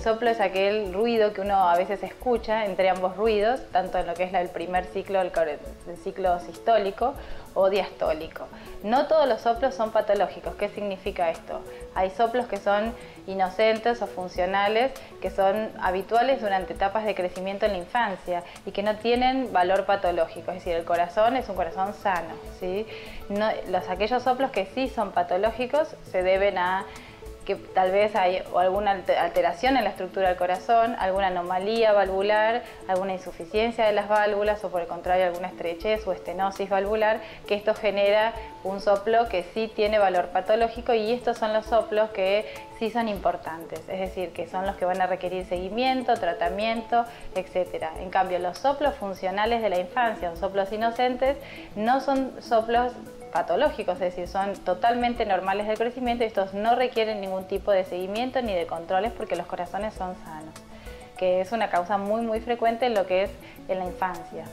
soplo es aquel ruido que uno a veces escucha entre ambos ruidos, tanto en lo que es el primer ciclo, el ciclo sistólico o diastólico. No todos los soplos son patológicos. ¿Qué significa esto? Hay soplos que son inocentes o funcionales, que son habituales durante etapas de crecimiento en la infancia y que no tienen valor patológico, es decir, el corazón es un corazón sano, ¿sí? No, aquellos soplos que sí son patológicos se deben a que tal vez hay alguna alteración en la estructura del corazón, alguna anomalía valvular, alguna insuficiencia de las válvulas o por el contrario alguna estrechez o estenosis valvular, que esto genera un soplo que sí tiene valor patológico, y estos son los soplos que sí son importantes, es decir, que son los que van a requerir seguimiento, tratamiento, etc. En cambio, los soplos funcionales de la infancia o soplos inocentes no son soplos patológicos, es decir, son totalmente normales del crecimiento y estos no requieren ningún tipo de seguimiento ni de controles porque los corazones son sanos, que es una causa muy frecuente en lo que es en la infancia.